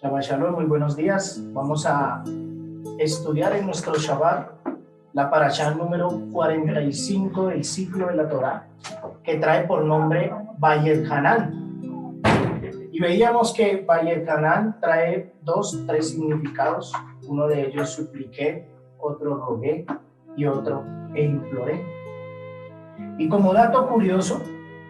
Shabbat Shalom, muy buenos días. Vamos a estudiar en nuestro Shabbat la parashá número 45 del ciclo de la Torá, que trae por nombre Vayethanán. Y veíamos que Vayethanán trae tres significados. Uno de ellos supliqué, otro rogué y otro imploré. Y como dato curioso,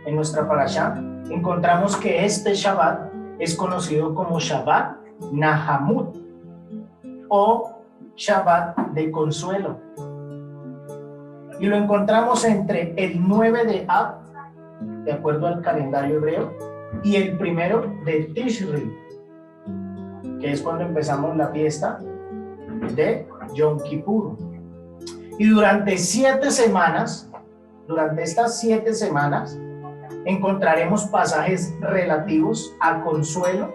en nuestra parashá encontramos que este Shabbat es conocido como Shabbat Nahamut o Shabbat de consuelo. Y lo encontramos entre el 9 de Ab, de acuerdo al calendario hebreo, y el 1 de Tishri, que es cuando empezamos la fiesta de Yom Kippur. Y durante estas 7 semanas, encontraremos pasajes relativos a consuelo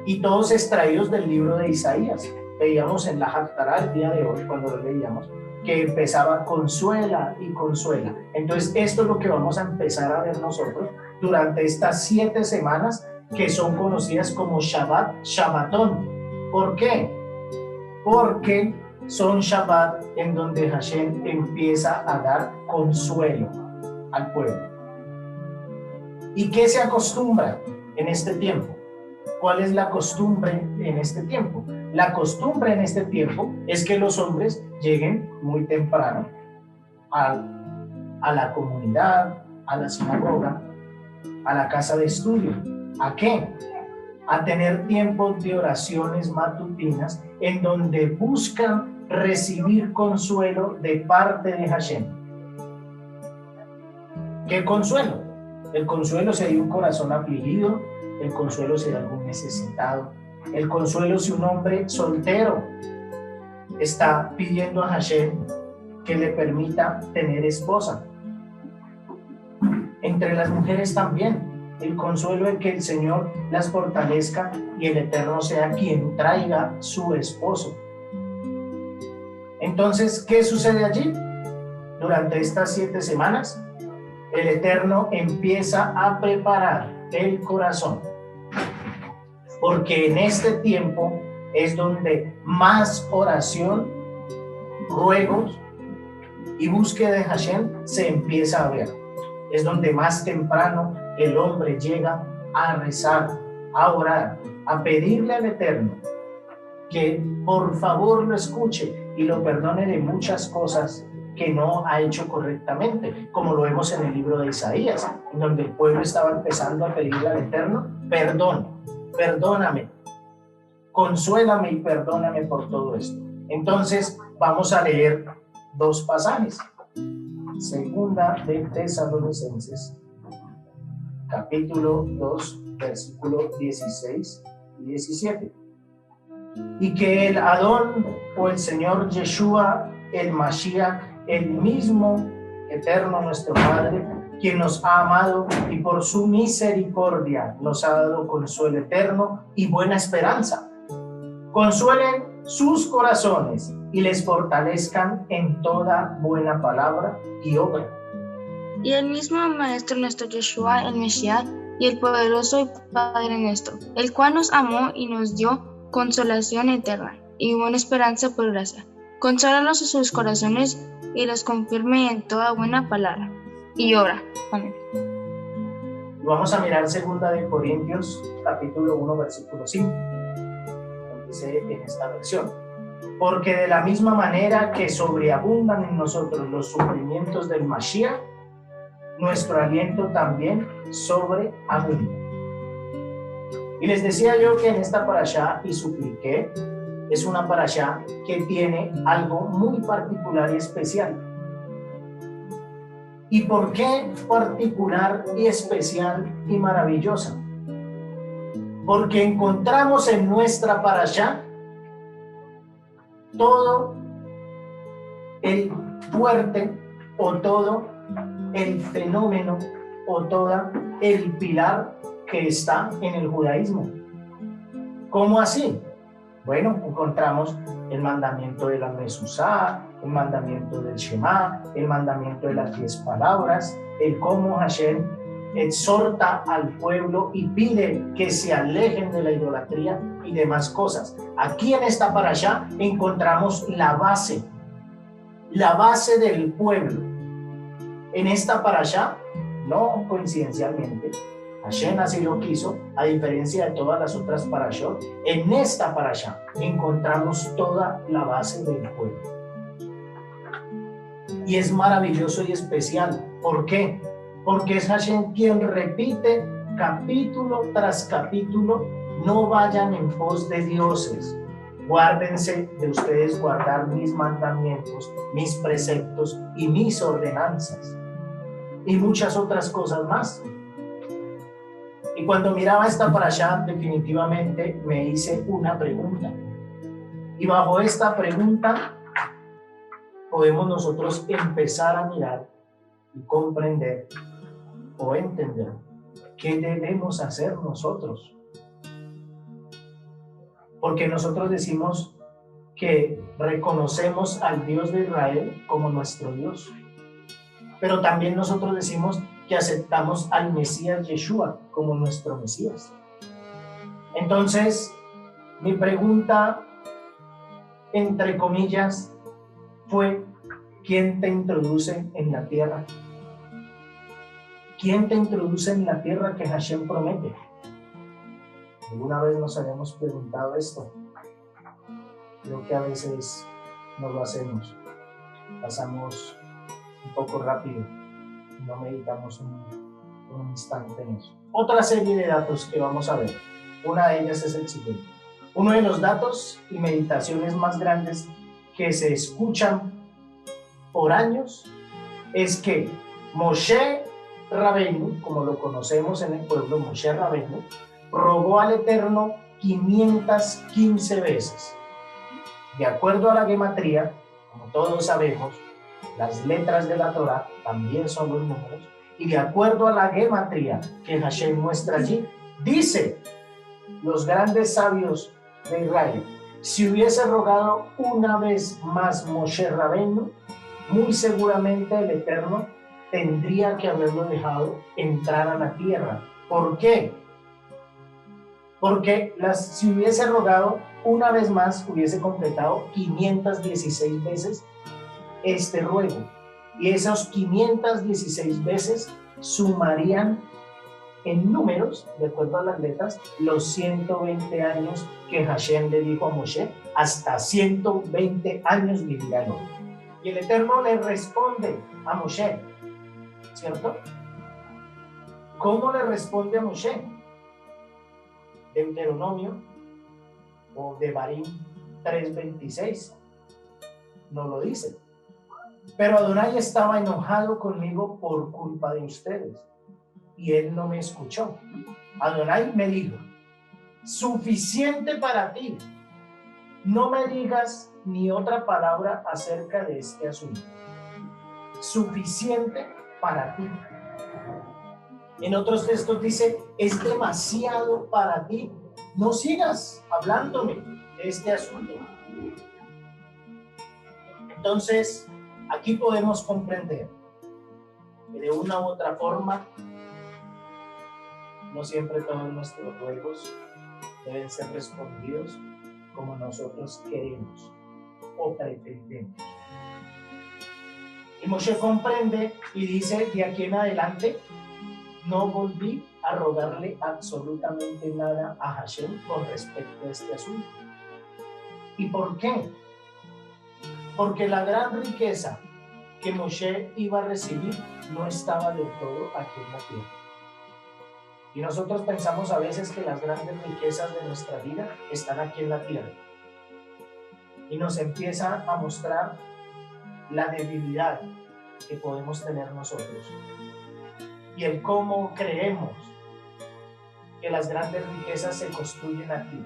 y todos extraídos del libro de Isaías. Veíamos en la Haftará el día de hoy, cuando lo leíamos, que empezaba consuela y consuela. Entonces esto es lo que vamos a empezar a ver nosotros durante estas 7 semanas que son conocidas como Shabbatón. ¿Por qué? Porque son Shabbat en donde Hashem empieza a dar consuelo al pueblo. ¿Y qué se acostumbra en este tiempo? ¿Cuál es la costumbre en este tiempo? La costumbre en este tiempo es que los hombres lleguen muy temprano a la comunidad, a la sinagoga, a la casa de estudio. ¿A qué? A tener tiempos de oraciones matutinas en donde buscan recibir consuelo de parte de Hashem. ¿Qué consuelo? El consuelo si hay un corazón afligido, el consuelo si hay algún necesitado, el consuelo si un hombre soltero está pidiendo a Hashem que le permita tener esposa. Entre las mujeres también, el consuelo de que el Señor las fortalezca y el Eterno sea quien traiga su esposo. Entonces, ¿qué sucede allí? Durante estas 7 semanas, el Eterno empieza a preparar el corazón, porque en este tiempo es donde más oración, ruegos y búsqueda de Hashem se empieza a ver. Es donde más temprano el hombre llega a rezar, a orar, a pedirle al Eterno que por favor lo escuche y lo perdone de muchas cosas que no ha hecho correctamente, como lo vemos en el libro de Isaías, en donde el pueblo estaba empezando a pedirle al Eterno perdón, perdóname, consuélame y perdóname por todo esto. Entonces vamos a leer 2 pasajes. Segunda de Tesalonicenses, capítulo 2, versículo 16 y 17. Y que el Adón o el Señor Yeshua, el Mashiach, el mismo Eterno nuestro Padre, quien nos ha amado y por su misericordia nos ha dado consuelo eterno y buena esperanza, consuelen sus corazones y les fortalezcan en toda buena palabra y obra. Y el mismo Maestro nuestro Yeshua, el Mesías, y el poderoso y Padre nuestro, el cual nos amó y nos dio consolación eterna y buena esperanza por gracia, consólalos en sus corazones y los confirme en toda buena palabra y obra. Amén. Vamos a mirar 2 de Corintios, capítulo 1, versículo 5. Dice en esta versión: porque de la misma manera que sobreabundan en nosotros los sufrimientos del Mashiach, nuestro aliento también sobreabunda. Y les decía yo que en esta parashá, y supliqué, es una parashá que tiene algo muy particular y especial. ¿Y por qué particular y especial y maravillosa? Porque encontramos en nuestra parashá todo el fuerte o todo el fenómeno o todo el pilar que está en el judaísmo. ¿Cómo así? Bueno, encontramos el mandamiento de la Mesuzá, el mandamiento del Shema, el mandamiento de las 10 palabras, el cómo Hashem exhorta al pueblo y pide que se alejen de la idolatría y demás cosas. Aquí en esta parashá encontramos la base del pueblo. En esta parashá, no coincidencialmente, Hashem así lo quiso, a diferencia de todas las otras parashot, en esta parashá encontramos toda la base del pueblo. Y es maravilloso y especial. ¿Por qué? Porque es Hashem quien repite capítulo tras capítulo: no vayan en pos de dioses, guárdense de ustedes guardar mis mandamientos, mis preceptos y mis ordenanzas, y muchas otras cosas más. Y cuando miraba esta parashá, definitivamente me hice una pregunta, y bajo esta pregunta podemos nosotros empezar a mirar y comprender o entender qué debemos hacer nosotros. Porque nosotros decimos que reconocemos al Dios de Israel como nuestro Dios, pero también nosotros decimos que aceptamos al Mesías Yeshua como nuestro Mesías. Entonces, mi pregunta, entre comillas, fue: ¿quién te introduce en la tierra? ¿Quién te introduce en la tierra que Hashem promete? ¿Alguna vez nos habíamos preguntado esto? Creo que a veces no lo hacemos. Pasamos un poco rápido, no meditamos un instante en eso. Otra serie de datos que vamos a ver, una de ellas es el siguiente. Uno de los datos y meditaciones más grandes que se escuchan por años es que Moshe Rabbeinu, como lo conocemos en el pueblo, Moshe Rabbeinu, rogó al Eterno 515 veces. De acuerdo a la gematría, como todos sabemos, las letras de la Torá también son los números, y de acuerdo a la gematría que Hashem muestra allí, dice los grandes sabios de Israel: si hubiese rogado una vez más Moshe Rabbeinu, muy seguramente el Eterno tendría que haberlo dejado entrar a la tierra. ¿Por qué? Porque si hubiese rogado una vez más, hubiese completado 516 veces este ruego. Y esas 516 veces sumarían en números, de acuerdo a las letras, los 120 años que Hashem le dijo a Moshe: hasta 120 años vivirá el hombre. Y el Eterno le responde a Moshe, ¿cierto? ¿Cómo le responde a Moshe? Deuteronomio o Devarim 3:26 no lo dice. Pero Adonai estaba enojado conmigo por culpa de ustedes, y él no me escuchó. Adonai me dijo: suficiente para ti, no me digas ni otra palabra acerca de este asunto. Suficiente para ti. En otros textos dice: es demasiado para ti, no sigas hablándome de este asunto. Entonces, aquí podemos comprender que de una u otra forma, no siempre todos nuestros ruegos deben ser respondidos como nosotros queremos o pretendemos. Y Moshe comprende y dice: de aquí en adelante no volví a rogarle absolutamente nada a Hashem con respecto a este asunto. ¿Y por qué? Porque la gran riqueza que Moshe iba a recibir no estaba del todo aquí en la tierra. Y nosotros pensamos a veces que las grandes riquezas de nuestra vida están aquí en la tierra. Y nos empieza a mostrar la debilidad que podemos tener nosotros. Y el cómo creemos que las grandes riquezas se construyen aquí,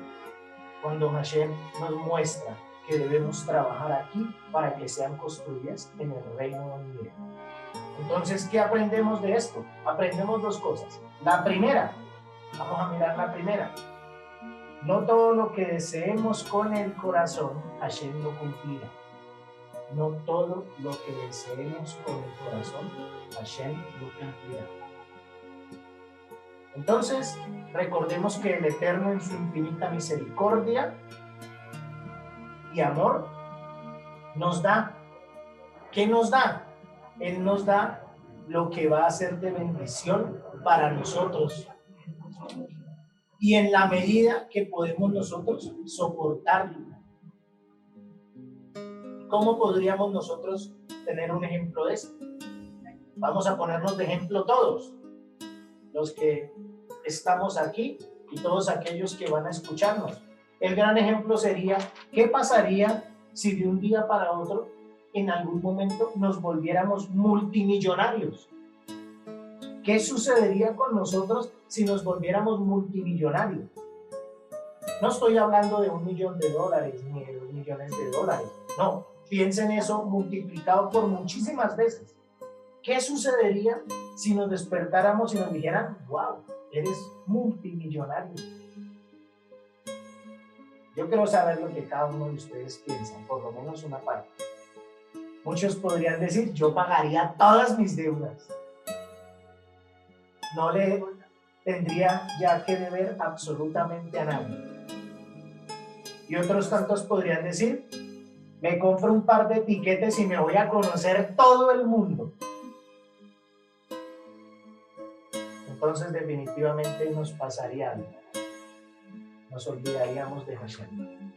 cuando Hashem nos muestra que debemos trabajar aquí para que sean construidas en el reino venidero. Entonces, ¿qué aprendemos de esto? Aprendemos dos cosas. La primera, vamos a mirar la primera. No todo lo que deseemos con el corazón, Hashem lo cumplirá. no todo lo que deseemos con el corazón, Hashem lo cumplirá. Entonces, recordemos que el Eterno en su infinita misericordia y amor nos da. ¿Qué nos da? Él nos da lo que va a ser de bendición para nosotros. Y en la medida que podemos nosotros soportarlo. ¿Cómo podríamos nosotros tener un ejemplo de esto? Vamos a ponernos de ejemplo todos, los que estamos aquí y todos aquellos que van a escucharnos. El gran ejemplo sería, ¿qué pasaría si de un día para otro, en algún momento, nos volviéramos multimillonarios? ¿Qué sucedería con nosotros si nos volviéramos multimillonarios? No estoy hablando de $1 millón ni de $2 millones, no, piensen eso multiplicado por muchísimas veces. ¿Qué sucedería si nos despertáramos y nos dijeran, wow, eres multimillonario? Yo quiero saber lo que cada uno de ustedes piensa, por lo menos una parte. Muchos podrían decir, yo pagaría todas mis deudas. No le tendría ya que deber absolutamente a nadie. Y otros tantos podrían decir, me compro un par de tiquetes y me voy a conocer todo el mundo. Entonces definitivamente nos pasaría algo. Nos olvidaríamos de Hashem.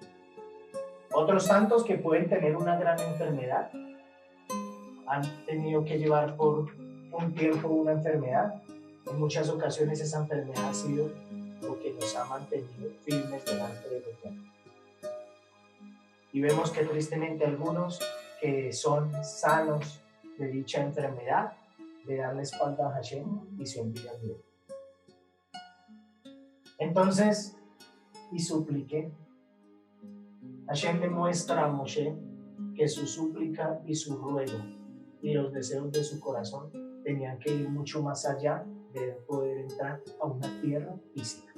Otros tantos que pueden tener una gran enfermedad, han tenido que llevar por un tiempo una enfermedad. En muchas ocasiones esa enfermedad ha sido lo que nos ha mantenido firmes delante de Dios. Y vemos que tristemente algunos que son sanos de dicha enfermedad le dan la espalda a Hashem y se olvidan de él. Entonces, y supliqué, Hashem le muestra a Moshe que su súplica y su ruego y los deseos de su corazón tenían que ir mucho más allá de poder entrar a una tierra física.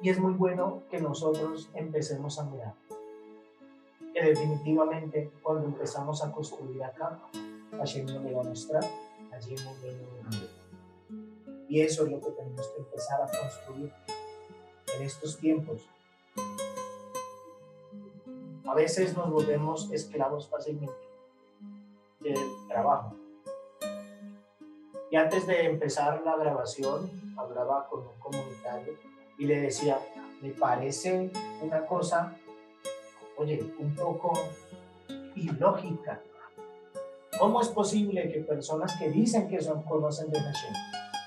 Y es muy bueno que nosotros empecemos a mirar que definitivamente cuando empezamos a construir acá, Hashem nos va a mostrar allí en el reino de Dios. Y eso es lo que tenemos que empezar a construir en estos tiempos. A veces nos volvemos esclavos fácilmente del trabajo. Y antes de empezar la grabación, hablaba con un comunitario y le decía, me parece una cosa, oye, un poco ilógica. ¿Cómo es posible que personas que dicen que conocen de Hashem,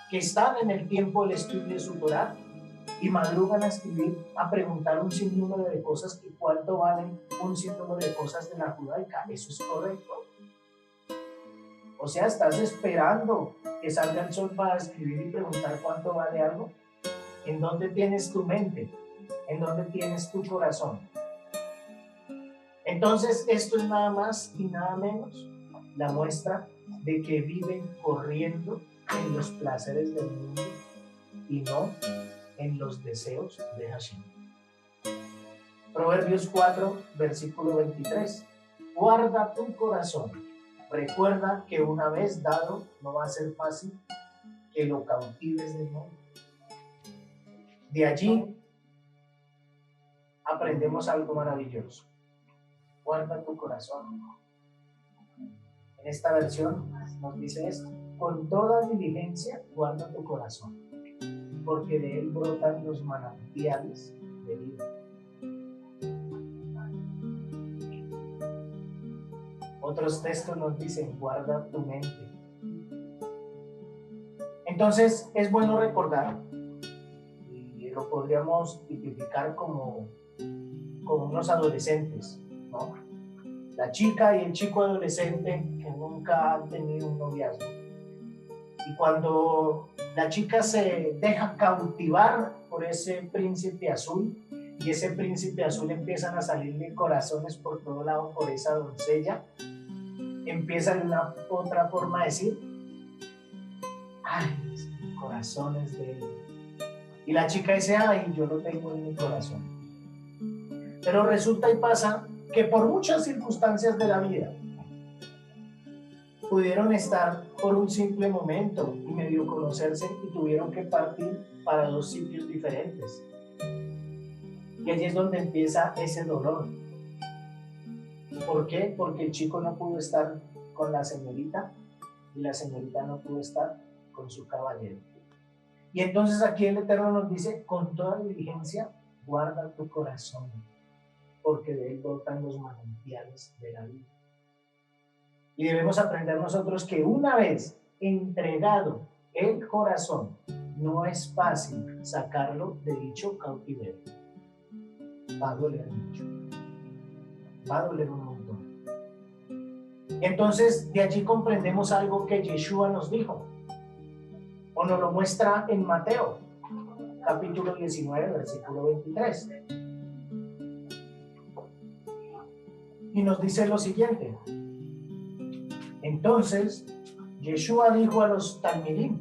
que están en el tiempo del estudio de su Torah y madrugan a escribir, a preguntar un sinnúmero de cosas, que cuánto valen un sinnúmero de cosas de la judaica? ¿Eso es correcto? O sea, ¿estás esperando que salga el sol para escribir y preguntar cuánto vale algo? ¿En dónde tienes tu mente? ¿En dónde tienes tu corazón? Entonces, esto es nada más y nada menos la muestra de que viven corriendo en los placeres del mundo y no en los deseos de Hashem. Proverbios 4, versículo 23. Guarda tu corazón. Recuerda que una vez dado, no va a ser fácil que lo cautives de nuevo. De allí aprendemos algo maravilloso. Guarda tu corazón. En esta versión nos dice esto: con toda diligencia guarda tu corazón, porque de él brotan los manantiales de vida. Otros textos nos dicen, guarda tu mente. Entonces es bueno recordar, y lo podríamos tipificar como unos adolescentes, ¿no? La chica y el chico adolescente que nunca han tenido un noviazgo. Y cuando la chica se deja cautivar por ese príncipe azul, y ese príncipe azul empiezan a salirle corazones por todo lado por esa doncella, empieza de una otra forma a decir, ay, mi corazón es de él. Y la chica dice, ay, yo lo tengo en mi corazón. Pero resulta y pasa que por muchas circunstancias de la vida pudieron estar por un simple momento y medio conocerse y tuvieron que partir para dos sitios diferentes. Y allí es donde empieza ese dolor. ¿Por qué? Porque el chico no pudo estar con la señorita y la señorita no pudo estar con su caballero. Y entonces aquí el Eterno nos dice, con toda diligencia, guarda tu corazón, porque de él brotan los manantiales de la vida. Y debemos aprender nosotros que una vez entregado el corazón, no es fácil sacarlo de dicho cautiverio. Va a doler mucho. Va a doler un montón. Entonces, de allí comprendemos algo que Yeshua nos dijo, o nos lo muestra en Mateo, capítulo 19, versículo 23. Y nos dice lo siguiente. Entonces, Yeshua dijo a los talmidim,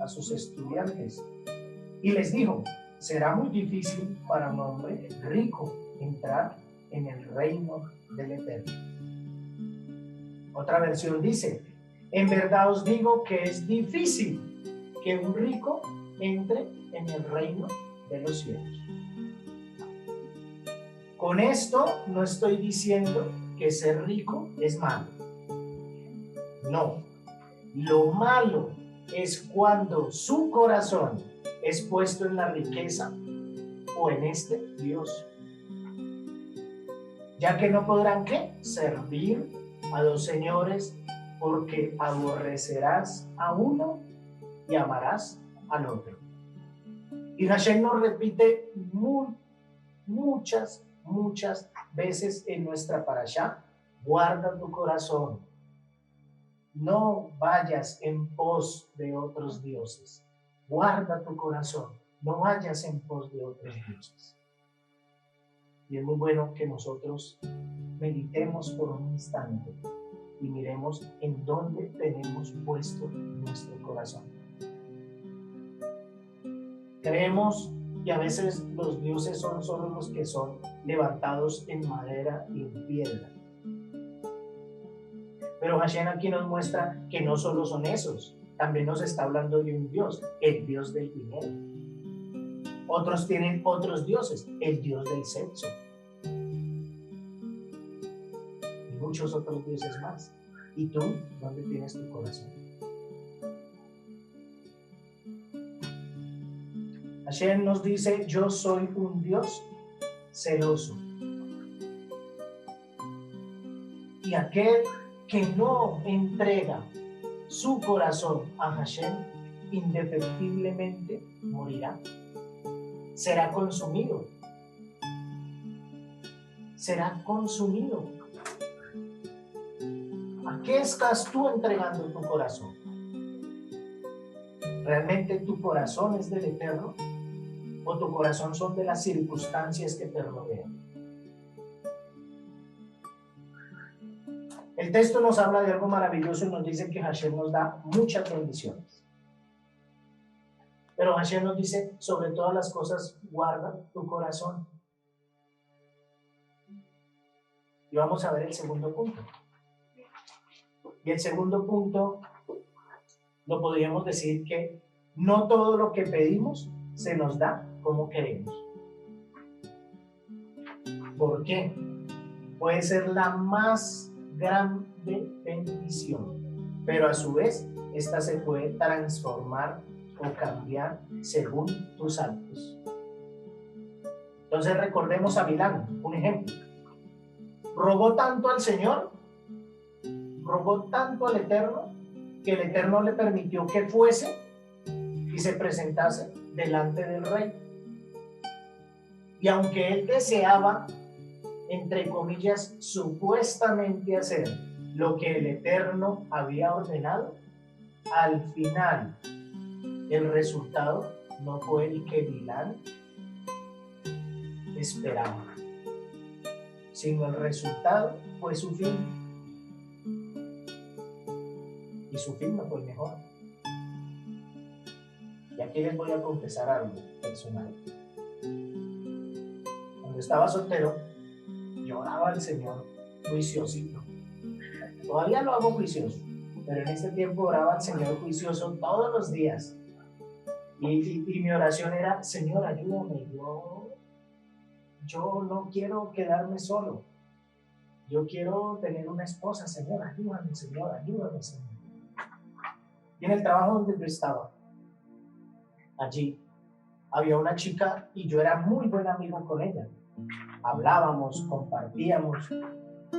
a sus estudiantes, y les dijo, será muy difícil para un hombre rico entrar en el reino del Eterno. Otra versión dice, en verdad os digo que es difícil que un rico entre en el reino de los cielos. Con esto no estoy diciendo que ser rico es malo. No, lo malo es cuando su corazón es puesto en la riqueza o en este Dios, ya que no podrán ¿qué? Servir a dos señores, porque aborrecerás a uno y amarás al otro. Y Hashem nos repite muchas veces en nuestra parashá, guarda tu corazón, no vayas en pos de otros dioses, guarda tu corazón, no vayas en pos de otros dioses. Y es muy bueno que nosotros meditemos por un instante y miremos en dónde tenemos puesto nuestro corazón. Creemos que a veces los dioses son solo los que son levantados en madera y en piedra. Pero Hashem aquí nos muestra que no solo son esos, también nos está hablando de un Dios, el Dios del dinero. Otros tienen otros dioses, el Dios del sexo. Y muchos otros dioses más. ¿Y tú, dónde tienes tu corazón? Hashem nos dice, yo soy un Dios celoso. Y aquel que no entrega su corazón a Hashem, indefectiblemente morirá. Será consumido. Será consumido. ¿A qué estás tú entregando tu corazón? ¿Realmente tu corazón es del Eterno? ¿O tu corazón son de las circunstancias que te rodean? El texto nos habla de algo maravilloso y nos dice que Hashem nos da muchas bendiciones. Pero Hashem nos dice, sobre todas las cosas, guarda tu corazón. Y vamos a ver el segundo punto. Y el segundo punto, lo podríamos decir que no todo lo que pedimos se nos da como queremos. ¿Por qué? Puede ser la más grande bendición, pero a su vez esta se puede transformar o cambiar según tus actos. Entonces recordemos a Bilán, un ejemplo. Robó tanto al Señor, robó tanto al Eterno, que el Eterno le permitió que fuese y se presentase delante del rey. Y aunque él deseaba, entre comillas, supuestamente hacer lo que el Eterno había ordenado, al final el resultado no fue el que Bilán esperaba, sino el resultado fue su fin. Y su fin no fue el mejor. Y aquí les voy a confesar algo personal. Cuando estaba soltero, yo oraba al Señor juiciosito. Todavía lo hago juicioso, pero en este tiempo oraba al Señor juicioso todos los días. Y mi oración era: Señor, ayúdame, yo no quiero quedarme solo. Yo quiero tener una esposa, Señor, ayúdame, Señor, ayúdame, Señor. Y en el trabajo donde yo estaba, allí, había una chica y yo era muy buen amigo con ella. Hablábamos, compartíamos,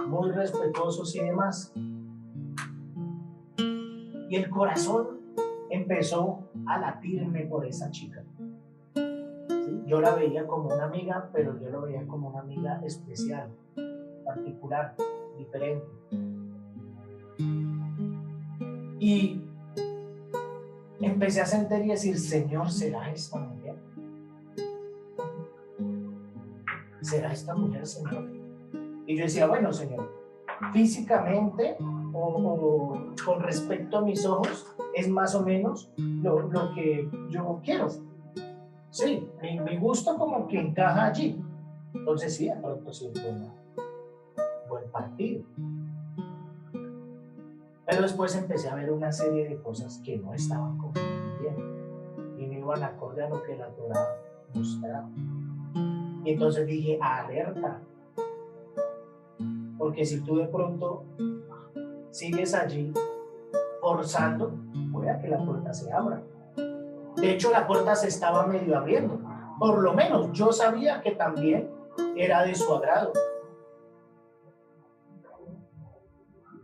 muy respetuosos y demás. Y el corazón empezó a latirme por esa chica. ¿Sí? Yo la veía como una amiga, pero yo la veía como una amiga especial, particular, diferente. Y empecé a sentir y decir: Señor, ¿será esta mujer? ¿Será esta mujer, Señor? Y yo decía: bueno, Señor, físicamente o con respecto a mis ojos es más o menos lo que yo quiero. Sí, mi gusto como que encaja allí. Entonces sí, de pronto sí es buen partido. Pero después empecé a ver una serie de cosas que no estaban como bien y no iban acorde a lo que la Torá mostraba. Y entonces dije: alerta, porque si tú de pronto sigues allí forzando, puede que la puerta se abra. De hecho, la puerta se estaba medio abriendo. Por lo menos yo sabía que también era de su agrado.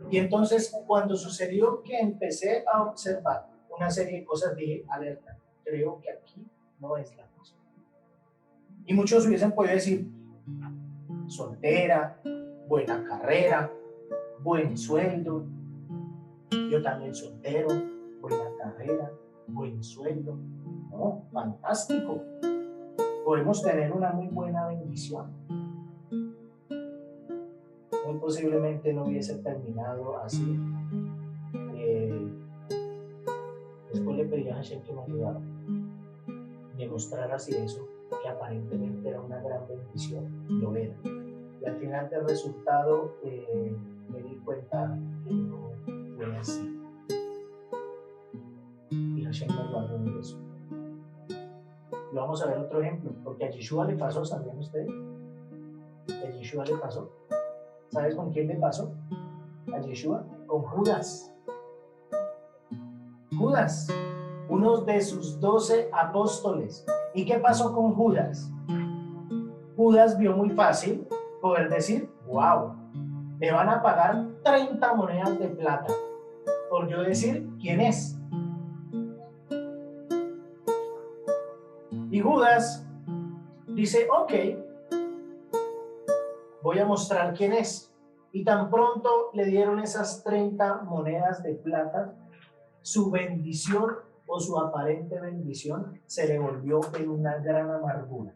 Y entonces, cuando sucedió que empecé a observar una serie de cosas, dije: alerta, creo que aquí no es la cosa. Y muchos hubiesen podido decir: soltera, buena carrera, buen sueldo. Yo también soltero, buena carrera, buen sueldo. No, fantástico. Podemos tener una muy buena bendición. Muy posiblemente no hubiese terminado así. Después le pedí a Hashem que me ayudara, me mostrara si eso, que aparentemente era una gran bendición, lo era. Y al final del resultado me di cuenta que no fue así. Y Hashem me guardó de eso. Y vamos a ver otro ejemplo, porque a Yeshua le pasó, ¿sabían ustedes? A Yeshua le pasó. ¿Sabes con quién le pasó? A Yeshua, con Judas. Judas, uno de sus 12 apóstoles. ¿Y qué pasó con Judas? Judas vio muy fácil poder decir: wow, me van a pagar 30 monedas de plata por yo decir quién es. Y Judas dice: ok, voy a mostrar quién es. Y tan pronto le dieron esas 30 monedas de plata, su bendición o su aparente bendición se le volvió en una gran amargura.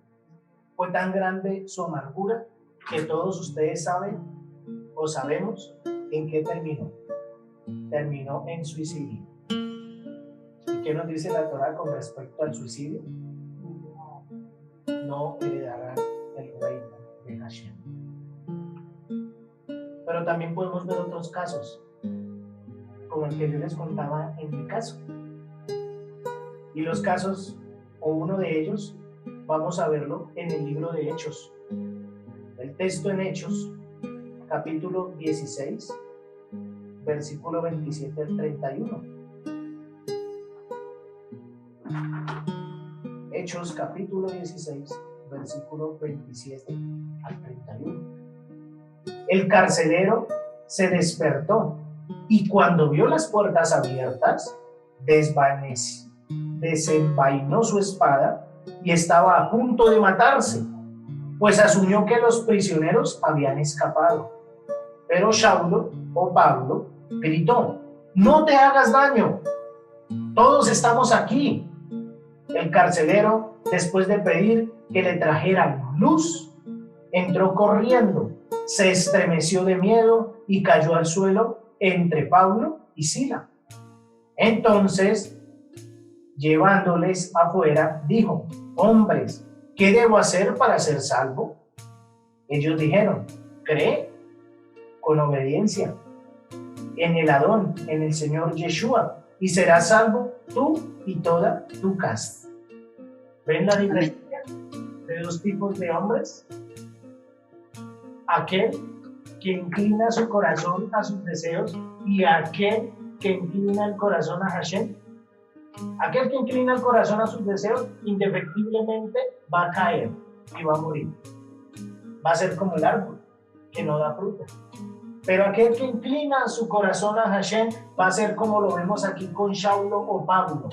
Fue tan grande su amargura que todos ustedes saben o sabemos en qué terminó. Terminó en suicidio. ¿Y qué nos dice la Torá con respecto al suicidio? No heredarán el reino de Hashem. Pero también podemos ver otros casos, como el que yo les contaba en mi caso. Y los casos, o uno de ellos, vamos a verlo en el libro de Hechos. El texto en Hechos, capítulo 16, versículo 27 al 31. Hechos, capítulo 16, versículo 27 al 31. El carcelero se despertó y cuando vio las puertas abiertas, desenvainó su espada y estaba a punto de matarse, pues asumió que los prisioneros habían escapado. Pero Saulo o Pablo gritó: no te hagas daño, todos estamos aquí. El carcelero, después de pedir que le trajeran luz, entró corriendo, se estremeció de miedo y cayó al suelo entre Pablo y Sila. Entonces, llevándoles afuera, dijo: hombres, ¿qué debo hacer para ser salvo? Ellos dijeron: cree con obediencia en el Adón, en el Señor Yeshua, y serás salvo tú y toda tu casa. ¿Ven la diferencia de dos tipos de hombres? Aquel que inclina su corazón a sus deseos y aquel que inclina el corazón a Hashem. Aquel que inclina el corazón a sus deseos indefectiblemente va a caer y va a morir. Va a ser como el árbol que no da fruta. Pero aquel que inclina su corazón a Hashem va a ser como lo vemos aquí con Saulo o Pablo.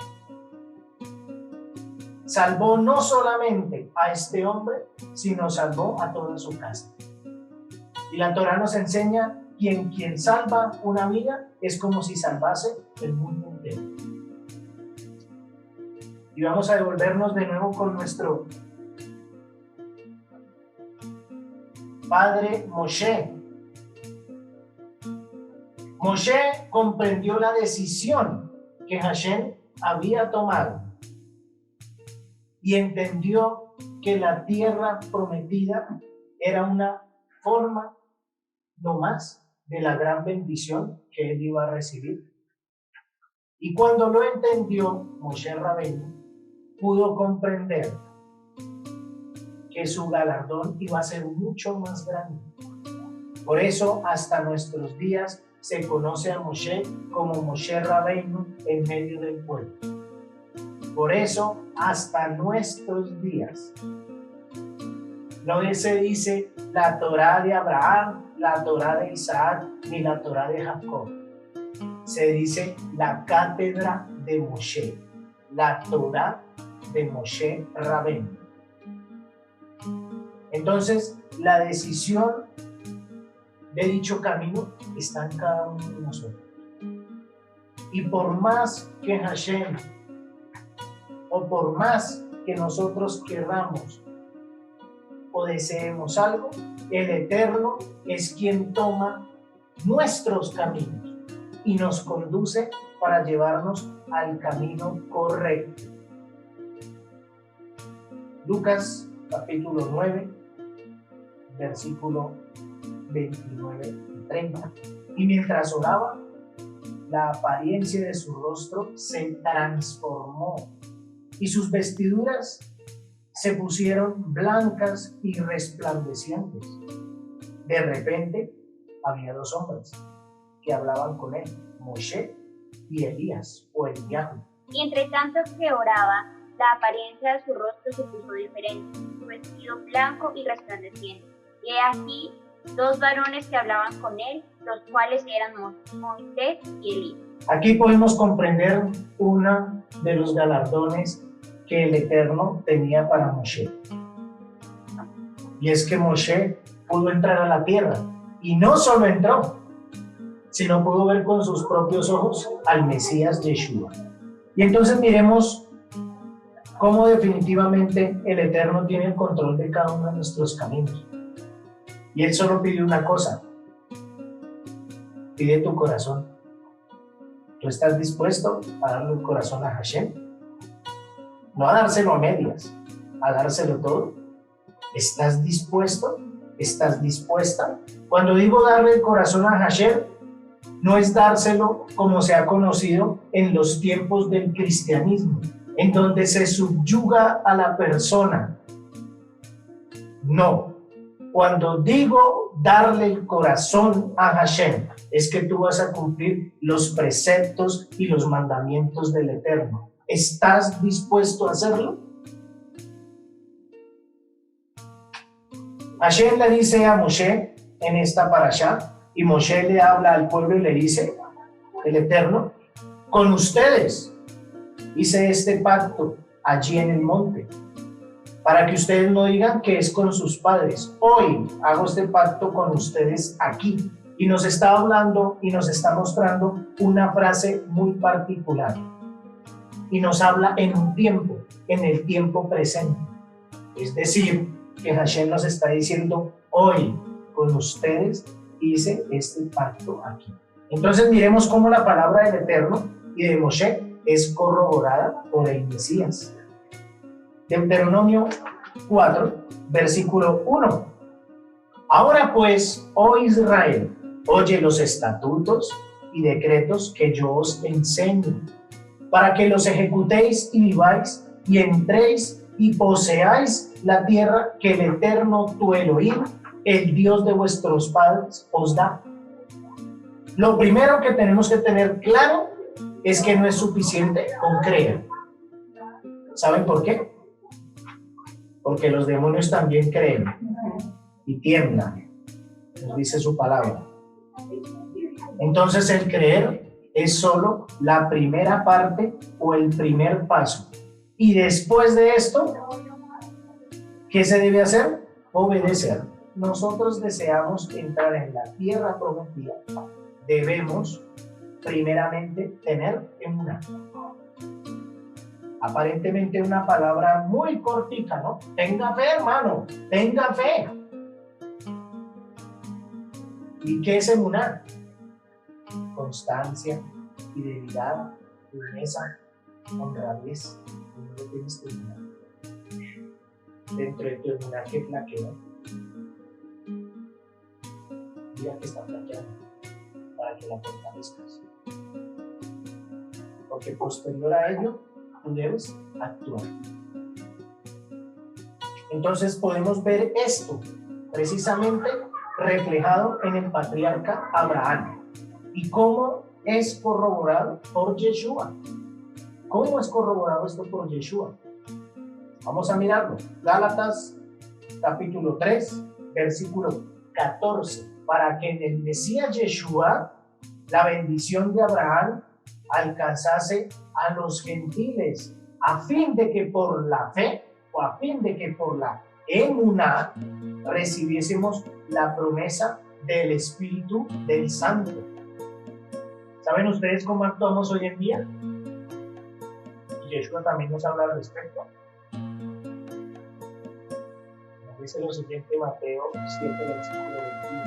Salvó no solamente a este hombre, sino salvó a toda su casa. Y la Torá nos enseña que quien salva una vida es como si salvase el mundo entero. Y vamos a devolvernos de nuevo con nuestro padre Moshe. Moshe comprendió la decisión que Hashem había tomado y entendió que la tierra prometida era una forma no más de la gran bendición que él iba a recibir. Y cuando lo entendió, Moshe Rabbeinu pudo comprender que su galardón iba a ser mucho más grande. Por eso, hasta nuestros días, se conoce a Moshe como Moshe Rabbeinu en medio del pueblo. Por eso, hasta nuestros días, no se dice la Torá de Abraham, la Torá de Isaac, ni la Torá de Jacob. Se dice la cátedra de Moshe, la Torá de Moshe Rabbeinu. Entonces, la decisión de dicho camino está en cada uno de nosotros. Y por más que Hashem, o por más que nosotros querramos o deseemos algo, el Eterno es quien toma nuestros caminos y nos conduce para llevarnos al camino correcto. Lucas capítulo 9, versículo 29 y 30. Y mientras oraba, la apariencia de su rostro se transformó y sus vestiduras se pusieron blancas y resplandecientes. De repente había dos hombres que hablaban con él, Moshe y Elías o Eliyahu. Y entre tanto que oraba, la apariencia de su rostro se puso diferente, su vestido blanco y resplandeciente. Y he aquí dos varones que hablaban con él, los cuales eran Moisés y Elías. Aquí podemos comprender uno de los galardones que el Eterno tenía para Moshe. Y es que Moshe pudo entrar a la tierra, y no solo entró, sino pudo ver con sus propios ojos al Mesías Yeshua. Y entonces miremos cómo definitivamente el Eterno tiene el control de cada uno de nuestros caminos. Y Él solo pide una cosa: pide tu corazón. ¿Tú estás dispuesto a darle el corazón a Hashem? No a dárselo a medias, a dárselo todo. ¿Estás dispuesto? ¿Estás dispuesta? Cuando digo darle el corazón a Hashem, no es dárselo como se ha conocido en los tiempos del cristianismo, en donde se subyuga a la persona. No. Cuando digo darle el corazón a Hashem, es que tú vas a cumplir los preceptos y los mandamientos del Eterno. ¿Estás dispuesto a hacerlo? Hashem le dice a Moshe en esta parashá, y Moshe le habla al pueblo y le dice, el Eterno, con ustedes hice este pacto allí en el monte, para que ustedes no digan que es con sus padres. Hoy hago este pacto con ustedes aquí. Y nos está hablando y nos está mostrando una frase muy particular. Y nos habla en un tiempo, en el tiempo presente. Es decir, que Hashem nos está diciendo, hoy con ustedes hice este pacto aquí. Entonces miremos cómo la palabra del Eterno y de Moshe es corroborada por el Mesías. Deuteronomio 4, versículo 1. Ahora pues, oh Israel, oye los estatutos y decretos que yo os enseño, para que los ejecutéis y viváis, y entréis y poseáis la tierra que el eterno tu Elohim, el Dios de vuestros padres, os da. Lo primero que tenemos que tener claro es que no es suficiente con creer. ¿Saben por qué? Porque los demonios también creen y tiemblan, nos dice su palabra. Entonces el creer es solo la primera parte o el primer paso. Y después de esto, ¿qué se debe hacer? Obedecer. Nosotros deseamos entrar en la tierra prometida. Debemos primeramente tener emuná. Aparentemente una palabra muy cortita, ¿no? Tenga fe, hermano, tenga fe. ¿Y qué es emuná? Constancia, fidelidad, firmeza, honradez. No lo tienes que mirar. Dentro de tu emuná que flaquea. Mira que está flaqueando para que la fortalezcas. Porque posterior a ello, tú debes actuar. Entonces podemos ver esto precisamente reflejado en el patriarca Abraham. ¿Y cómo es corroborado por Yeshua? ¿Cómo es corroborado esto por Yeshua? Vamos a mirarlo. Gálatas capítulo 3, versículo 14. Para que en el Mesías Yeshua la bendición de Abraham alcanzase a los gentiles, a fin de que por la fe, o a fin de que por la emuná recibiésemos la promesa del Espíritu del Santo. ¿Saben ustedes cómo actuamos hoy en día? Yeshua también nos habla al respecto. Dice lo siguiente, Mateo 7, versículo 21.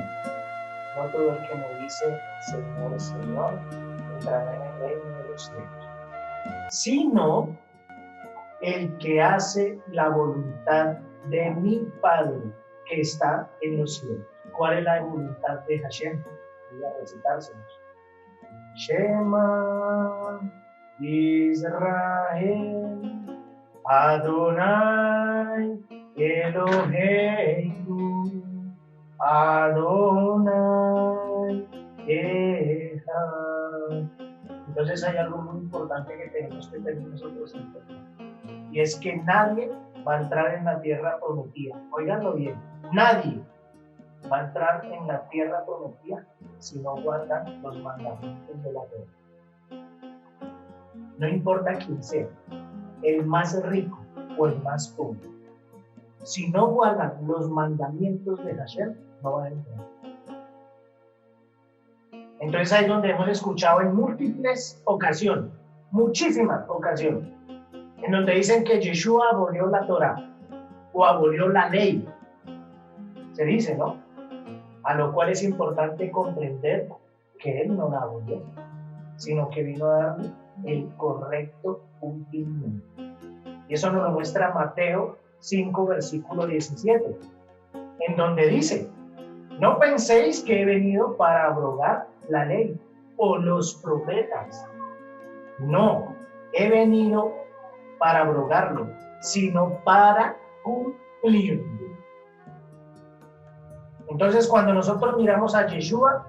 No todo el que me dice Señor, Señor, entrará en el reino de los cielos, sino el que hace la voluntad de mi Padre que está en los cielos. ¿Cuál es la voluntad de Hashem? Voy a recitárselos. Shema Israel Adonai Eloheinu Adonai Echad. Entonces hay algo muy importante que tenemos que tener nosotros en cuenta, y es que nadie va a entrar en la tierra prometida. Óiganlo bien, nadie va a entrar en la tierra prometida si no guardan los mandamientos de la ley. No importa quién sea, el más rico o el más pobre, si no guardan los mandamientos de Hashem, no van a entrar. Entonces ahí es donde hemos escuchado en múltiples ocasiones, muchísimas ocasiones, en donde dicen que Yeshua abolió la Torah o abolió la ley. Se dice, ¿no? A lo cual es importante comprender que Él no la abolió, sino que vino a darle el correcto cumplimiento. Y eso nos lo muestra Mateo 5, versículo 17, en donde dice: no penséis que he venido para abrogar la ley o los profetas. No, he venido para abrogarlo, sino para cumplirlo. Entonces, cuando nosotros miramos a Yeshua,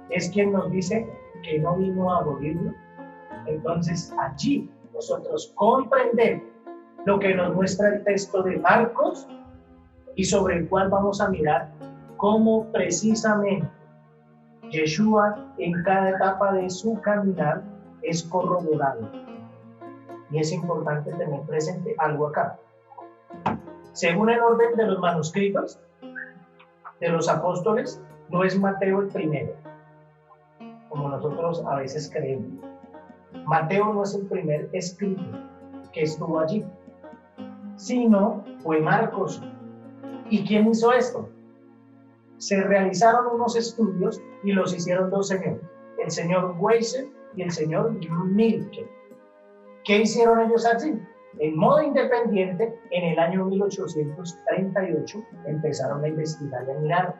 es quien nos dice que no vino a abolirlo. Entonces, allí nosotros comprendemos lo que nos muestra el texto de Marcos, y sobre el cual vamos a mirar cómo precisamente Yeshua en cada etapa de su caminar es corroborado. Y es importante tener presente algo acá. Según el orden de los manuscritos de los apóstoles, no es Mateo el primero, como nosotros a veces creemos. Mateo no es el primer escrito que estuvo allí, sino fue Marcos. ¿Y quién hizo esto? Se realizaron unos estudios y los hicieron dos señores, el señor Weiser y el señor Milke. ¿Qué hicieron ellos allí? en modo independiente, en el año 1838 empezaron a investigar y a mirar.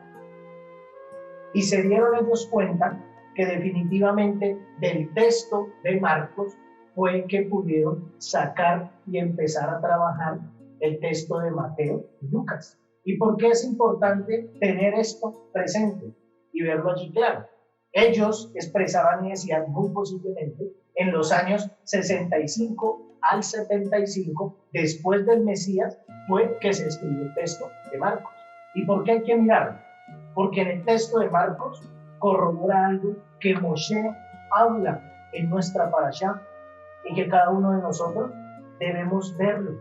Y se dieron ellos cuenta que definitivamente del texto de Marcos fue que pudieron sacar y empezar a trabajar el texto de Mateo y Lucas. ¿Y por qué es importante tener esto presente y verlo allí claro? Ellos expresaban y decían muy posiblemente en los años 65 al 75, después del Mesías, fue que se escribió el texto de Marcos. ¿Y por qué hay que mirarlo? Porque en el texto de Marcos corrobora algo que Moshe habla en nuestra parashá y que cada uno de nosotros debemos verlo.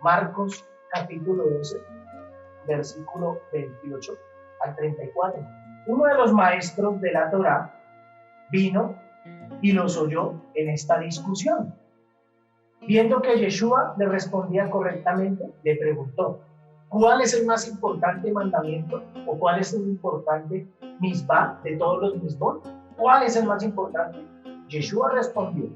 Marcos capítulo 12, versículo 28 al 34. Uno de los maestros de la Torá vino y los oyó en esta discusión. Viendo que Yeshua le respondía correctamente, le preguntó: ¿cuál es el más importante mandamiento? ¿O cuál es el importante misbah de todos los misbot? ¿Cuál es el más importante? Yeshua respondió: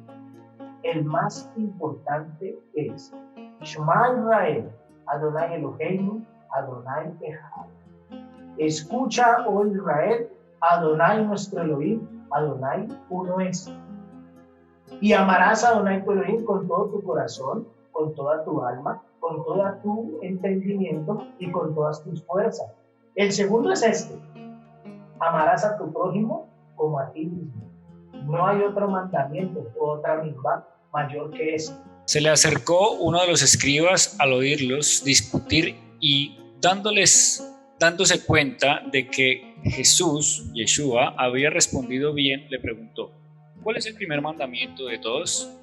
el más importante es Shema Israel, Adonai Eloheinu, Adonai Echad. Escucha, oh Israel, Adonai nuestro Elohim, Adonai uno es. Y amarás a Adonai tu Elohim con todo tu corazón, con toda tu alma, con todo tu entendimiento y con todas tus fuerzas. El segundo es este: amarás a tu prójimo como a ti mismo. No hay otro mandamiento o otra misma mayor que este. Se le acercó uno de los escribas al oírlos discutir y dándose cuenta de que Jesús, Yeshua, había respondido bien, le preguntó: ¿cuál es el primer mandamiento de todos?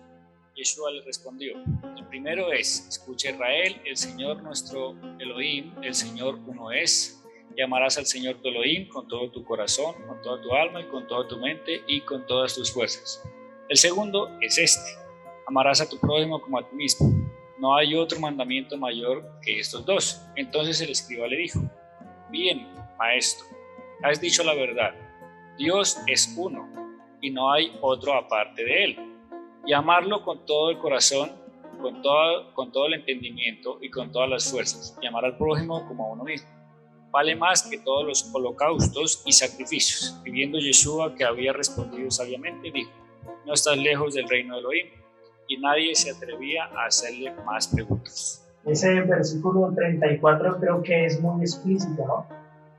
Yeshua le respondió: el primero es: escucha Israel, el Señor nuestro Elohim, el Señor uno es, y amarás al Señor tu Elohim con todo tu corazón, con toda tu alma y con toda tu mente y con todas tus fuerzas. El segundo es este: amarás a tu prójimo como a ti mismo. No hay otro mandamiento mayor que estos dos. Entonces el escriba le dijo: bien, maestro, has dicho la verdad. Dios es uno y no hay otro aparte de él. Y amarlo con todo el corazón, con todo el entendimiento y con todas las fuerzas. Y amar al prójimo como a uno mismo. Vale más que todos los holocaustos y sacrificios. Y viendo Yeshua que había respondido sabiamente, dijo: no estás lejos del reino de Elohim. Y nadie se atrevía a hacerle más preguntas. Ese versículo 34 creo que es muy explícito, ¿no?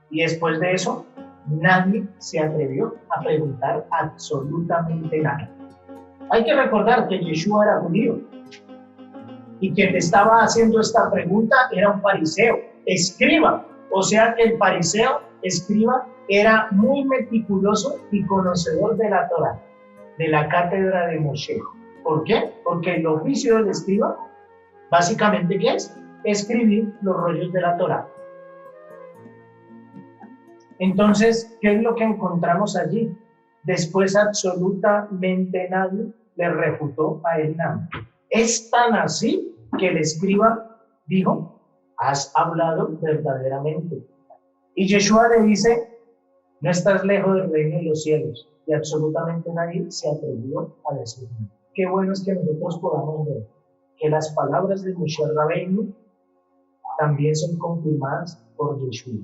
Y después de eso, nadie se atrevió a preguntar absolutamente nada. Hay que recordar que Yeshua era judío y quien le estaba haciendo esta pregunta era un fariseo, escriba. O sea que el fariseo, escriba, era muy meticuloso y conocedor de la Torá, de la cátedra de Moshe. ¿Por qué? Porque el oficio del escriba, básicamente, ¿qué es? Escribir los rollos de la Torá. Entonces, ¿qué es lo que encontramos allí? Después absolutamente nadie le refutó a él nada. Es tan así que el escriba dijo: has hablado verdaderamente. Y Yeshua le dice: no estás lejos del reino de los cielos. Y absolutamente nadie se atrevió a decirlo. Qué bueno es que nosotros podamos ver que las palabras de Moshe Rabbeinu también son confirmadas por Yeshua.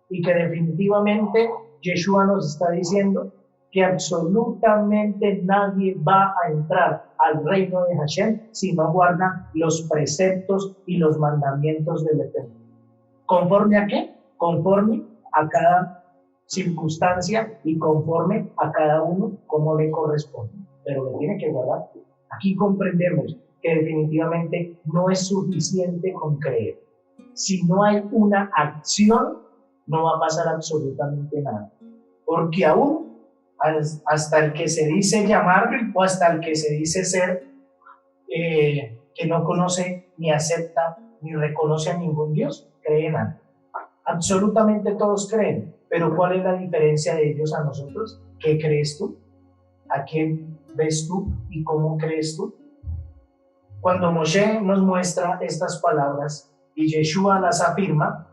Y que definitivamente Yeshua nos está diciendo que absolutamente nadie va a entrar al reino de Hashem si no guarda los preceptos y los mandamientos del Eterno. ¿Conforme a qué? Conforme a cada circunstancia y conforme a cada uno como le corresponde. Pero lo tiene que guardar. Aquí comprendemos que definitivamente no es suficiente con creer. Si no hay una acción, no va a pasar absolutamente nada. Porque aún hasta el que se dice llamar o hasta el que se dice ser, que no conoce ni acepta ni reconoce a ningún Dios, cree en algo. Absolutamente todos creen, pero ¿cuál es la diferencia de ellos a nosotros? ¿Qué crees tú? ¿A quién ves tú y cómo crees tú? Cuando Moshe nos muestra estas palabras y Yeshua las afirma,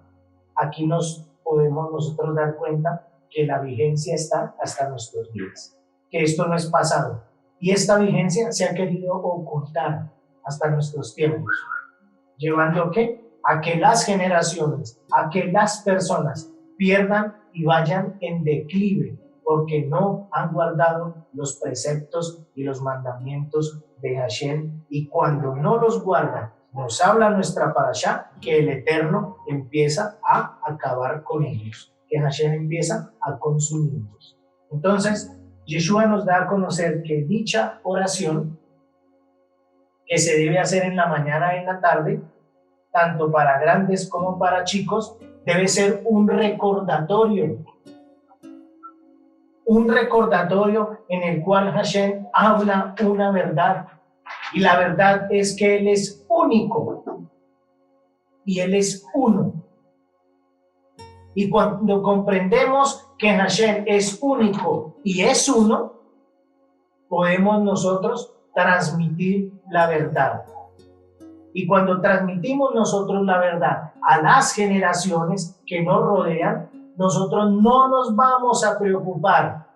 aquí nos podemos nosotros dar cuenta que la vigencia está hasta nuestros días, que esto no es pasado. Y esta vigencia se ha querido ocultar hasta nuestros tiempos. ¿Llevando qué? A que las generaciones, a que las personas pierdan y vayan en declive, porque no han guardado los preceptos y los mandamientos de Hashem, y cuando no los guardan, nos habla nuestra parashá que el Eterno empieza a acabar con ellos, que Hashem empieza a consumirlos. Entonces, Yeshua nos da a conocer que dicha oración, que se debe hacer en la mañana y en la tarde, tanto para grandes como para chicos, debe ser un recordatorio en el cual Hashem habla una verdad, y la verdad es que Él es único y Él es uno. Y cuando comprendemos que Hashem es único y es uno, podemos nosotros transmitir la verdad. Y cuando transmitimos nosotros la verdad a las generaciones que nos rodean, nosotros no nos vamos a preocupar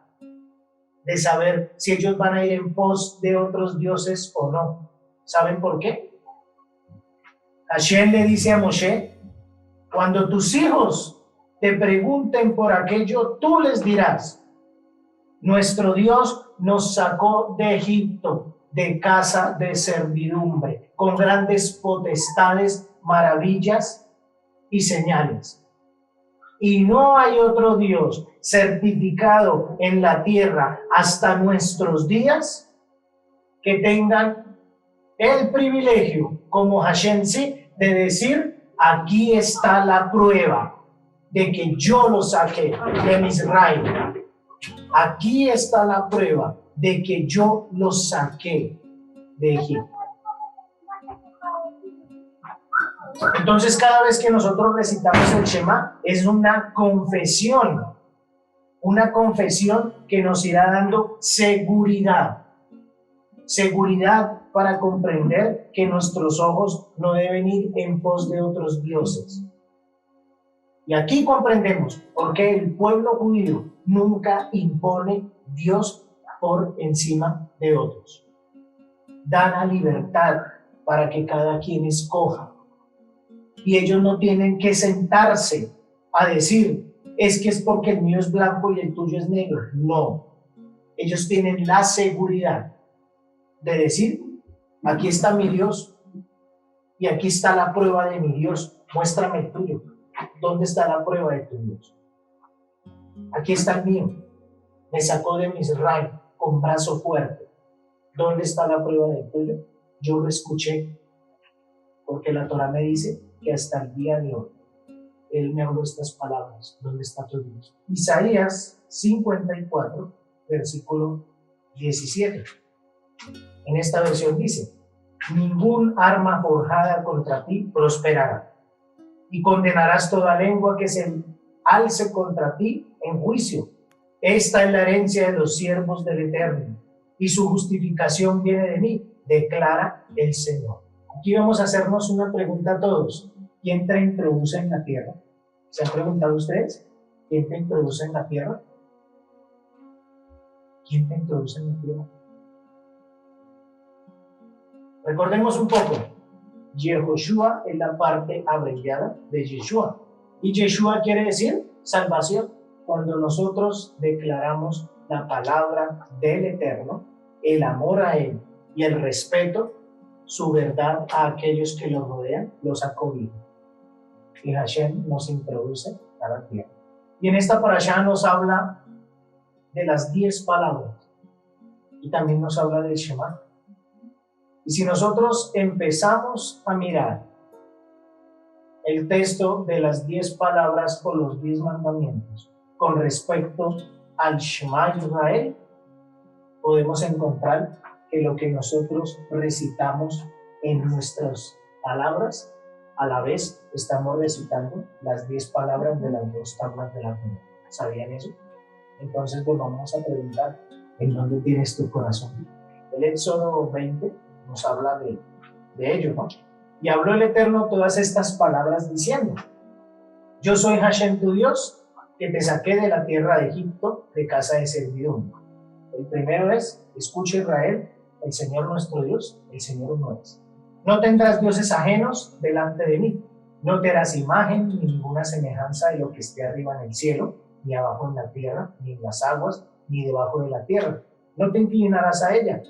de saber si ellos van a ir en pos de otros dioses o no. ¿Saben por qué? Hashem le dice a Moshe: cuando tus hijos te pregunten por aquello, tú les dirás: nuestro Dios nos sacó de Egipto, de casa de servidumbre, con grandes potestades, maravillas y señales. Y no hay otro Dios certificado en la tierra hasta nuestros días que tengan el privilegio, como Hashem sí, de decir: aquí está la prueba de que yo lo saqué de Israel. Aquí está la prueba de que yo lo saqué de Egipto. Entonces, cada vez que nosotros recitamos el Shema, es una confesión que nos irá dando seguridad para comprender que nuestros ojos no deben ir en pos de otros dioses. Y aquí comprendemos por qué el pueblo judío nunca impone Dios por encima de otros. Da la libertad para que cada quien escoja. Y ellos no tienen que sentarse a decir: es que es porque el mío es blanco y el tuyo es negro. No. Ellos tienen la seguridad de decir: aquí está mi Dios y aquí está la prueba de mi Dios. Muéstrame el tuyo. ¿Dónde está la prueba de tu Dios? Aquí está el mío. Me sacó de Israel con brazo fuerte. ¿Dónde está la prueba del tuyo? Yo lo escuché, porque la Torah me dice que hasta el día de hoy Él me habló estas palabras: ¿dónde está tu Dios? Isaías 54, versículo 17. En esta versión dice: ningún arma forjada contra ti prosperará, y condenarás toda lengua que se alce contra ti en juicio. Esta es la herencia de los siervos del Eterno, y su justificación viene de mí, declara el Señor. Aquí vamos a hacernos una pregunta a todos: ¿quién te introduce en la tierra? ¿Se han preguntado ustedes? ¿Quién te introduce en la tierra? ¿Quién te introduce en la tierra? Recordemos un poco. Yehoshua es la parte abreviada de Yeshua. Y Yeshua quiere decir salvación. Cuando nosotros declaramos la palabra del Eterno, el amor a Él y el respeto, su verdad a aquellos que lo rodean, los acobija. Y Hashem nos introduce a la tierra. Y en esta parashá nos habla de las 10 palabras y también nos habla del Shema. Y si nosotros empezamos a mirar el texto de las 10 palabras o los 10 mandamientos con respecto al Shema Israel, podemos encontrar que lo que nosotros recitamos en nuestras palabras, a la vez estamos recitando las 10 palabras de las 2 tablas de la Torá. ¿Sabían eso? Entonces volvamos a preguntar: ¿en dónde tienes tu corazón? El Éxodo 20 nos habla de ello, ¿no? Y habló el Eterno todas estas palabras diciendo: yo soy Hashem tu Dios, que te saqué de la tierra de Egipto, de casa de servidumbre. El primero es: escucha Israel, el Señor nuestro Dios, el Señor uno es. No tendrás dioses ajenos delante de mí. No te harás imagen ni ninguna semejanza de lo que esté arriba en el cielo, ni abajo en la tierra, ni en las aguas, ni debajo de la tierra. No te inclinarás a ella,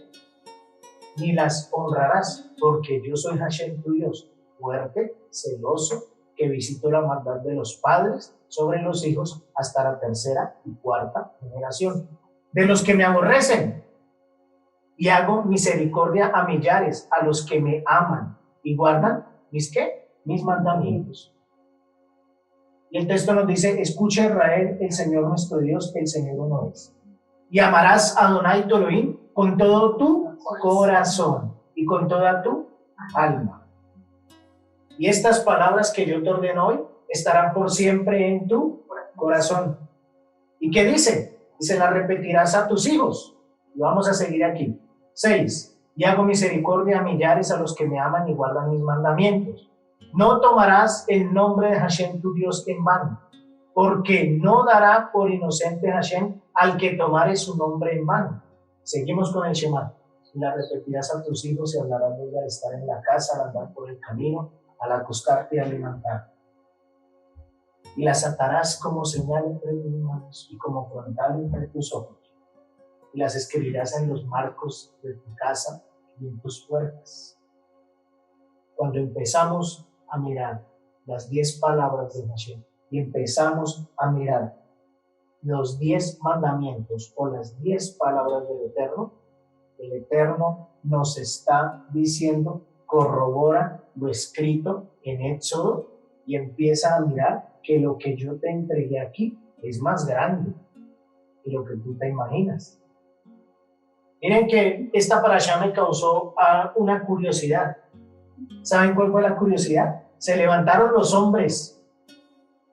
ni las honrarás, porque yo soy Hashem tu Dios, fuerte, celoso, que visito la maldad de los padres sobre los hijos hasta la tercera y cuarta generación. De los que me aborrecen, y hago misericordia a millares, a los que me aman y guardan mis ¿qué? Mis mandamientos. Y el texto nos dice: escucha Israel, el Señor nuestro Dios, el Señor uno es. Y amarás a Adonai tu Elohim con todo tu corazón y con toda tu alma. Y estas palabras que yo te ordeno hoy estarán por siempre en tu corazón. ¿Y qué dice? Dice: las repetirás a tus hijos. Y vamos a seguir aquí. 6. Y hago misericordia a millares, a los que me aman y guardan mis mandamientos. No tomarás el nombre de Hashem tu Dios en vano, porque no dará por inocente Hashem al que tomare su nombre en vano. Seguimos con el Shema. Y la repetirás a tus hijos y hablarás de ella al estar en la casa, al andar por el camino, al acostarte y al levantar. Y las atarás como señal entre tus manos y como frontal entre tus ojos. Y las escribirás en los marcos de tu casa y en tus puertas. Cuando empezamos a mirar las 10 palabras de Hashem y empezamos a mirar los 10 mandamientos o las 10 palabras del Eterno, el Eterno nos está diciendo, corrobora lo escrito en Éxodo y empieza a mirar que lo que yo te entregué aquí es más grande que lo que tú te imaginas. Miren que esta parashá me causó una curiosidad. ¿Saben cuál fue la curiosidad? Se levantaron los hombres,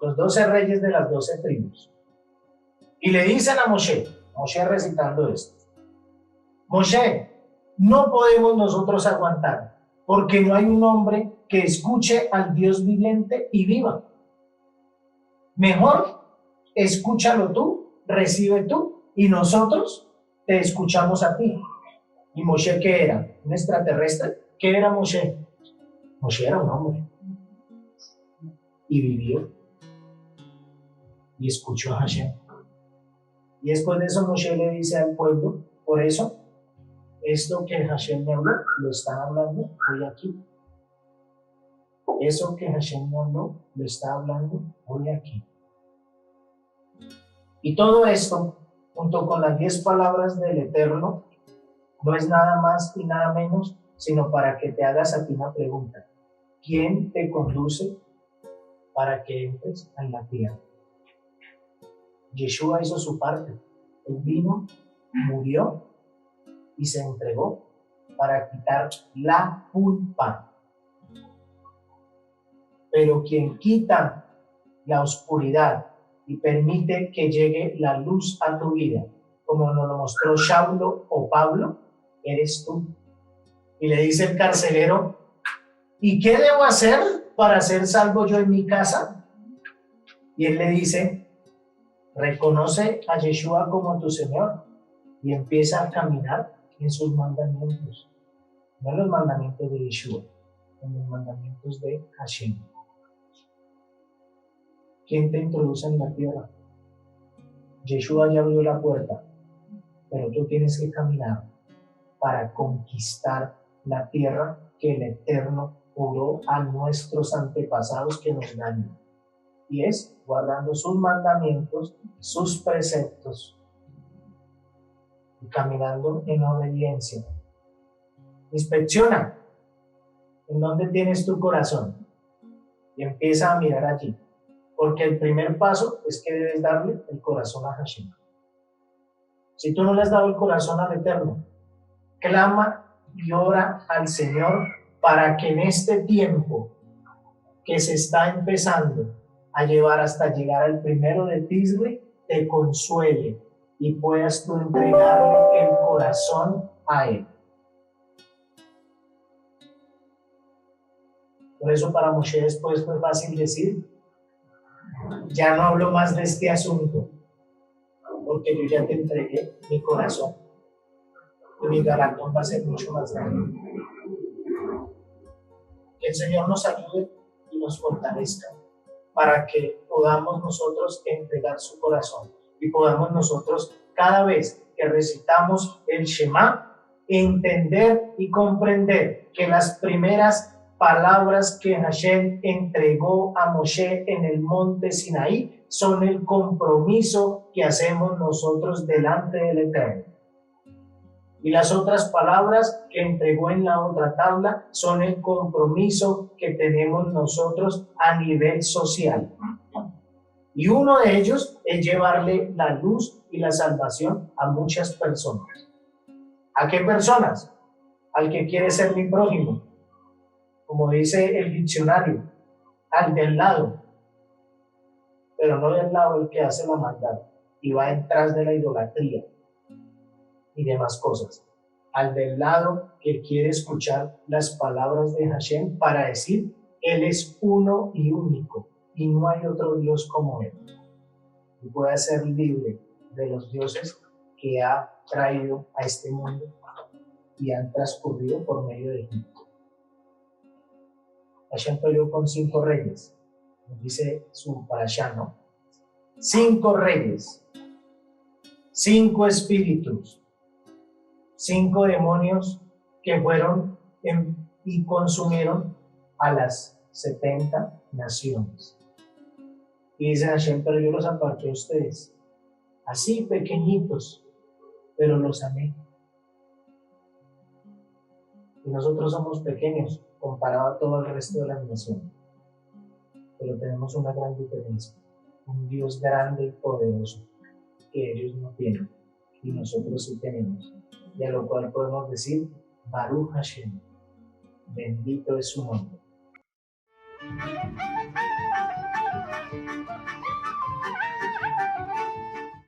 los 12 reyes de las 12 tribus, y le dicen a Moshe recitando esto: Moshe, no podemos nosotros aguantar, porque no hay un hombre que escuche al Dios viviente y viva. Mejor escúchalo tú, recibe tú, y nosotros te escuchamos a ti. ¿Y Moshe qué era? ¿Un extraterrestre? ¿Qué era Moshe? Moshe era un hombre. Y vivió. Y escuchó a Hashem. Y después de eso Moshe le dice al pueblo: por eso, esto que Hashem me habló, lo están hablando hoy aquí. Eso que Hashem me habló, lo está hablando hoy aquí. Y todo esto, junto con las 10 palabras del Eterno, no es nada más y nada menos, sino para que te hagas a ti una pregunta: ¿quién te conduce para que entres en la tierra? Yeshua hizo su parte. Él vino, murió y se entregó para quitar la culpa. Pero quien quita la oscuridad y permite que llegue la luz a tu vida, como nos lo mostró Saulo o Pablo, eres tú. Y le dice el carcelero: ¿y qué debo hacer para ser salvo yo en mi casa? Y él le dice: reconoce a Yeshua como tu Señor y empieza a caminar en sus mandamientos, no en los mandamientos de Yeshua, en los mandamientos de Hashem. ¿Quién te introduce en la tierra? Yeshua ya abrió la puerta, pero tú tienes que caminar para conquistar la tierra que el Eterno juró a nuestros antepasados que nos dañan. Y es guardando sus mandamientos, sus preceptos y caminando en obediencia. Inspecciona en dónde tienes tu corazón y empieza a mirar allí. Porque el primer paso es que debes darle el corazón a Hashem. Si tú no le has dado el corazón al Eterno, clama y ora al Señor para que en este tiempo que se está empezando a llevar hasta llegar al 1 de Tisri, te consuele y puedas tú entregarle el corazón a Él. Por eso para Moshe después fue fácil decir: ya no hablo más de este asunto, porque yo ya te entregué mi corazón y mi galardón va a ser mucho más grande. Que el Señor nos ayude y nos fortalezca para que podamos nosotros entregar su corazón y podamos nosotros cada vez que recitamos el Shema entender y comprender que las primeras palabras que Hashem entregó a Moshe en el monte Sinaí son el compromiso que hacemos nosotros delante del Eterno. Y las otras palabras que entregó en la otra tabla son el compromiso que tenemos nosotros a nivel social. Y uno de ellos es llevarle la luz y la salvación a muchas personas. ¿A qué personas? Al que quiere ser mi prójimo, como dice el diccionario, al del lado, pero no del lado el que hace la maldad y va detrás de la idolatría y demás cosas, al del lado que quiere escuchar las palabras de Hashem para decir, Él es uno y único y no hay otro Dios como Él, y pueda ser libre de los dioses que ha traído a este mundo y han transcurrido por medio de Egipto. Hashem peleó con 5 reyes, nos dice su parashá, ¿no? 5 reyes, 5 espíritus, 5 demonios que fueron y consumieron a las 70 naciones. Y dice Hashem, pero yo los aparté a ustedes, así pequeñitos, pero los amé. Y nosotros somos pequeños comparado a todo el resto de las naciones. Pero tenemos una gran diferencia. Un Dios grande y poderoso que ellos no tienen y nosotros sí tenemos. Y a lo cual podemos decir, Baruch Hashem, bendito es su nombre.